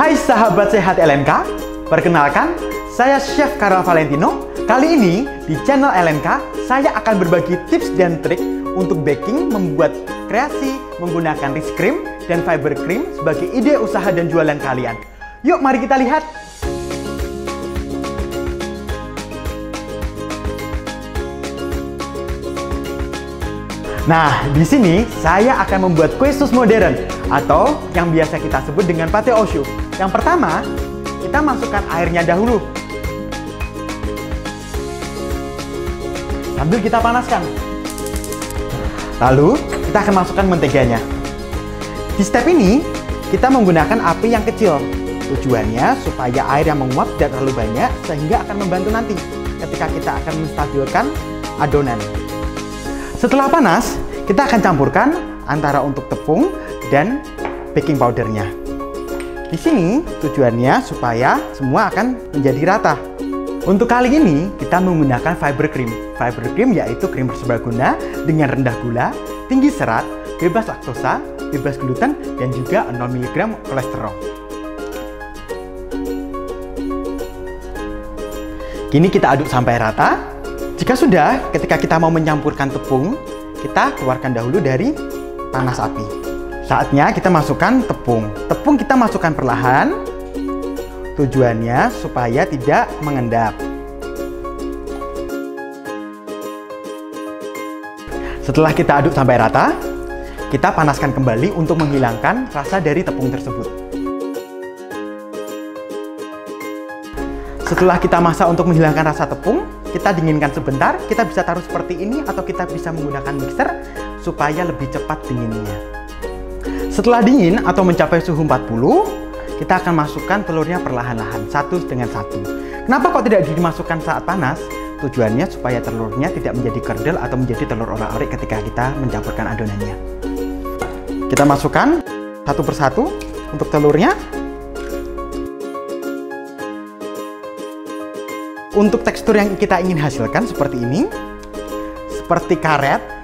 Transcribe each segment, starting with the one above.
Hai sahabat sehat LNK, perkenalkan saya Chef Carl Valentino. Kali ini di channel LNK saya akan berbagi tips dan trik untuk baking, membuat kreasi menggunakan rich cream dan fiber cream sebagai ide usaha dan jualan kalian. Yuk mari kita lihat. Nah, di sini saya akan membuat kue sus modern atau yang biasa kita sebut dengan pate au choux. Yang pertama, kita masukkan airnya dahulu. Sambil kita panaskan. Lalu, kita akan masukkan menteganya. Di step ini, kita menggunakan api yang kecil. Tujuannya supaya air yang menguap tidak terlalu banyak sehingga akan membantu nanti ketika kita akan menstabilkan adonan. Setelah panas, kita akan campurkan antara untuk tepung dan baking powdernya. Di sini tujuannya supaya semua akan menjadi rata. Untuk kali ini kita menggunakan fiber cream. Fiber cream yaitu krim serbaguna dengan rendah gula, tinggi serat, bebas laktosa, bebas gluten, dan juga 0 mg kolesterol. Kini kita aduk sampai rata. Jika sudah, ketika kita mau mencampurkan tepung, kita keluarkan dahulu dari panas api. Saatnya kita masukkan tepung. Tepung kita masukkan perlahan. Tujuannya supaya tidak mengendap. Setelah kita aduk sampai rata, kita panaskan kembali untuk menghilangkan rasa dari tepung tersebut. Setelah kita masak untuk menghilangkan rasa tepung, kita dinginkan sebentar. Kita bisa taruh seperti ini atau kita bisa menggunakan mixer supaya lebih cepat dinginnya. Setelah dingin atau mencapai suhu 40, kita akan masukkan telurnya perlahan-lahan, satu dengan satu. Kenapa kok tidak dimasukkan saat panas? Tujuannya supaya telurnya tidak menjadi kerdil atau menjadi telur orak-arik ketika kita mencampurkan adonannya. Kita masukkan satu persatu untuk telurnya. Untuk tekstur yang kita ingin hasilkan seperti ini, seperti karet.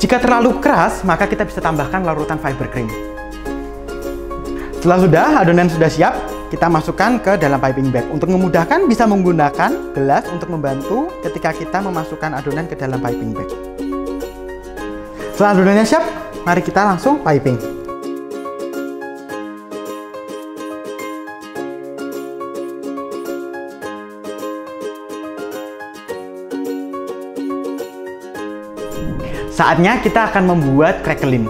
Jika terlalu keras, maka kita bisa tambahkan larutan fiber cream. Setelah sudah, adonan sudah siap, kita masukkan ke dalam piping bag. Untuk memudahkan, bisa menggunakan gelas untuk membantu ketika kita memasukkan adonan ke dalam piping bag. Setelah adonannya siap, mari kita langsung piping. Saatnya kita akan membuat crackling.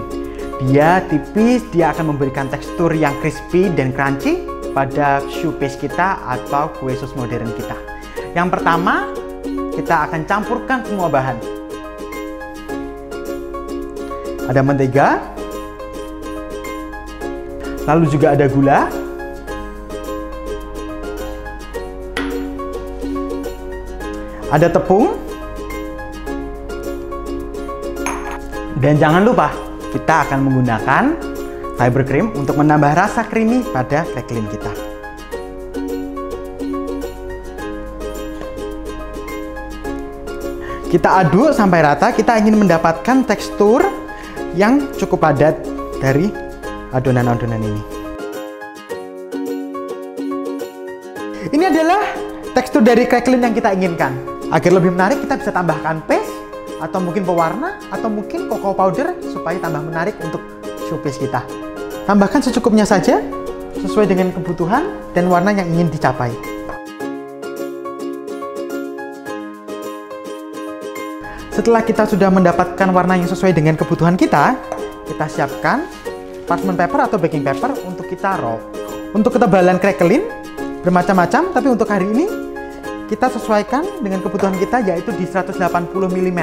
Dia tipis, dia akan memberikan tekstur yang crispy dan crunchy pada choux paste kita atau kue sus modern kita. Yang pertama, kita akan campurkan semua bahan. Ada mentega, lalu juga ada gula, ada tepung, dan jangan lupa kita akan menggunakan fiber cream untuk menambah rasa creamy pada crackling kita. Kita aduk sampai rata. Kita ingin mendapatkan tekstur yang cukup padat dari adonan-adonan ini. Ini adalah tekstur dari crackling yang kita inginkan. Agar lebih menarik, kita bisa tambahkan paste atau mungkin pewarna, atau mungkin cocoa powder supaya tambah menarik untuk choux paste kita. Tambahkan secukupnya saja, sesuai dengan kebutuhan dan warna yang ingin dicapai. Setelah kita sudah mendapatkan warna yang sesuai dengan kebutuhan kita siapkan parchment paper atau baking paper untuk kita roll. Untuk ketebalan crackling bermacam-macam, tapi untuk hari ini kita sesuaikan dengan kebutuhan kita, yaitu di 180 mm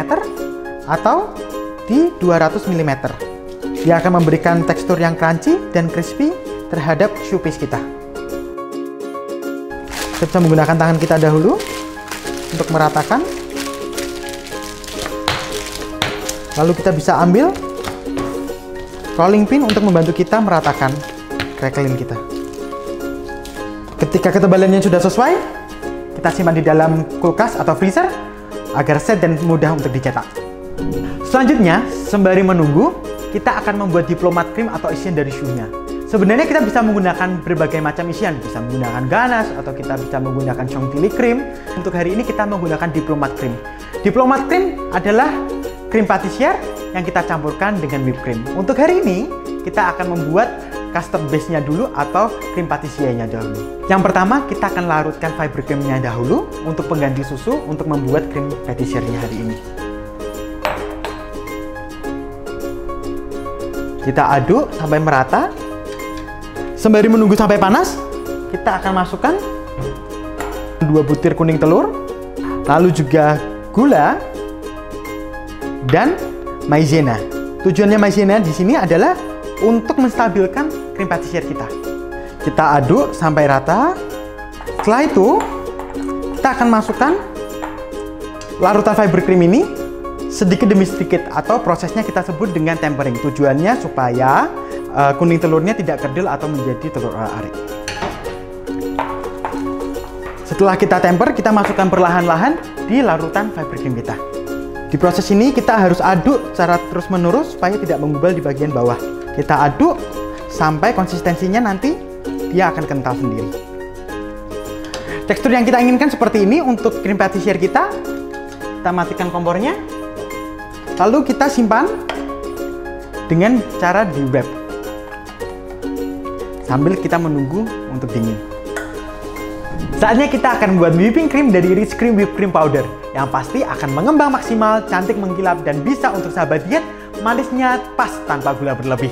atau di 200 mm. Dia akan memberikan tekstur yang crunchy dan crispy terhadap choux paste kita. Kita bisa menggunakan tangan kita dahulu untuk meratakan. Lalu kita bisa ambil rolling pin untuk membantu kita meratakan crackling kita. Ketika ketebalannya sudah sesuai, kita simpan di dalam kulkas atau freezer agar set dan mudah untuk dicetak. Selanjutnya, sembari menunggu, kita akan membuat diplomat cream atau isian dari choux-nya. Sebenarnya kita bisa menggunakan berbagai macam isian, bisa menggunakan ganache atau kita bisa menggunakan chantilly cream. Untuk hari ini kita menggunakan diplomat cream. Diplomat cream adalah krim patissier yang kita campurkan dengan whipped cream. Untuk hari ini kita akan membuat custard base-nya dulu atau krim patissier-nya dahulu. Yang pertama kita akan larutkan fiber cream-nya dahulu untuk pengganti susu untuk membuat krim patissier-nya hari ini. Kita aduk sampai merata. Sembari menunggu sampai panas, kita akan masukkan 2 butir kuning telur, lalu juga gula dan maizena. Tujuannya maizena di sini adalah untuk menstabilkan krim patissier kita. Kita aduk sampai rata. Setelah itu, kita akan masukkan larutan fiber cream ini sedikit demi sedikit atau prosesnya kita sebut dengan tempering. Tujuannya supaya kuning telurnya tidak kerdil atau menjadi telur orak-arik. Setelah kita temper, kita masukkan perlahan-lahan di larutan fiber cream kita. Di proses ini kita harus aduk secara terus-menerus supaya tidak menggubal di bagian bawah. Kita aduk sampai konsistensinya nanti dia akan kental sendiri. Tekstur yang kita inginkan seperti ini untuk krim patissier kita. Kita matikan kompornya. Lalu kita simpan dengan cara di wrap. Sambil kita menunggu untuk dingin. Saatnya kita akan membuat whipping cream dari Rich Cream Whipped Cream Powder yang pasti akan mengembang maksimal, cantik mengkilap, dan bisa untuk sahabat diet, manisnya pas tanpa gula berlebih.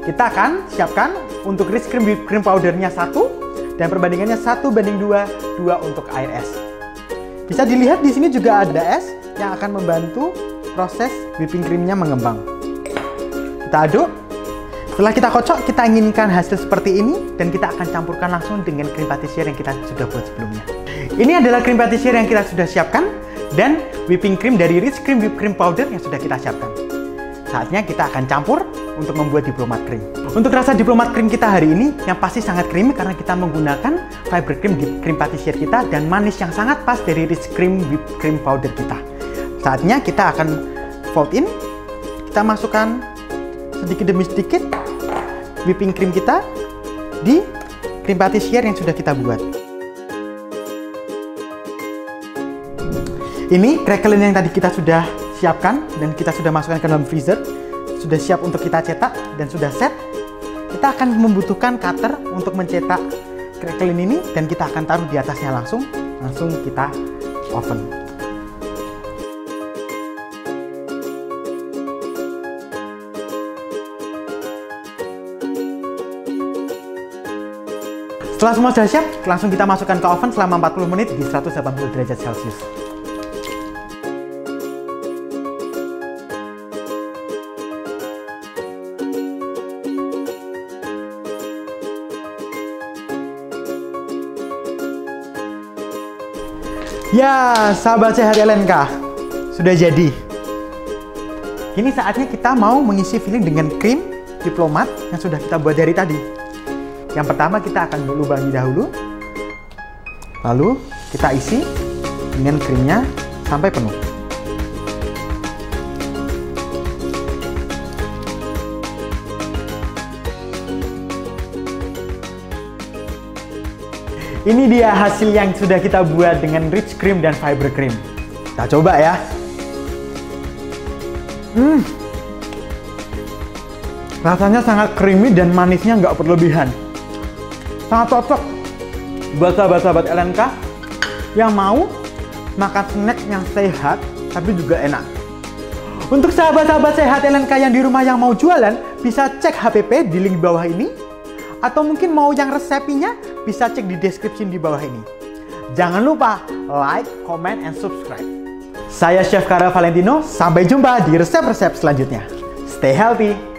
Kita akan siapkan untuk Rich Cream Whipped Cream Powder-nya 1 dan perbandingannya 1:2, 2 untuk air es. Bisa dilihat di sini juga ada es yang akan membantu proses whipping cream-nya mengembang. Kita aduk. Setelah kita kocok, kita inginkan hasil seperti ini dan kita akan campurkan langsung dengan krim patissier yang kita sudah buat sebelumnya. Ini adalah krim patissier yang kita sudah siapkan dan whipping cream dari Rich Cream Whipped Cream Powder yang sudah kita siapkan. Saatnya kita akan campur untuk membuat diplomat cream. Untuk rasa diplomat cream kita hari ini yang pasti sangat creamy karena kita menggunakan fiber cream di krim patissier kita dan manis yang sangat pas dari Rich Cream Whipped Cream Powder kita. Saatnya kita akan fold in. Kita masukkan sedikit demi sedikit whipping cream kita di krim patissier yang sudah kita buat. Ini crackling yang tadi kita sudah siapkan dan kita sudah masukkan ke dalam freezer. Sudah siap untuk kita cetak dan sudah set. Kita akan membutuhkan cutter untuk mencetak crackling ini dan kita akan taruh di atasnya langsung kita oven. Setelah semua sudah siap, langsung kita masukkan ke oven selama 40 menit di 180 derajat Celcius. Ya, sahabat sehat LNK, sudah jadi. Kini saatnya kita mau mengisi filling dengan krim diplomat yang sudah kita buat dari tadi. Yang pertama kita akan lubangi dahulu, lalu kita isi dengan krimnya sampai penuh. Ini dia hasil yang sudah kita buat dengan Rich Cream dan Fiber Cream. Kita coba ya. Rasanya sangat creamy dan manisnya nggak berlebihan. Sangat cocok buat sahabat-sahabat LNK yang mau makan snack yang sehat tapi juga enak. Untuk sahabat-sahabat sehat LNK yang di rumah yang mau jualan, bisa cek HPP di link bawah ini. Atau mungkin mau yang resepnya, bisa cek di description di bawah ini. Jangan lupa like, comment, and subscribe. Saya Chef Karel Valentino, sampai jumpa di resep-resep selanjutnya. Stay healthy!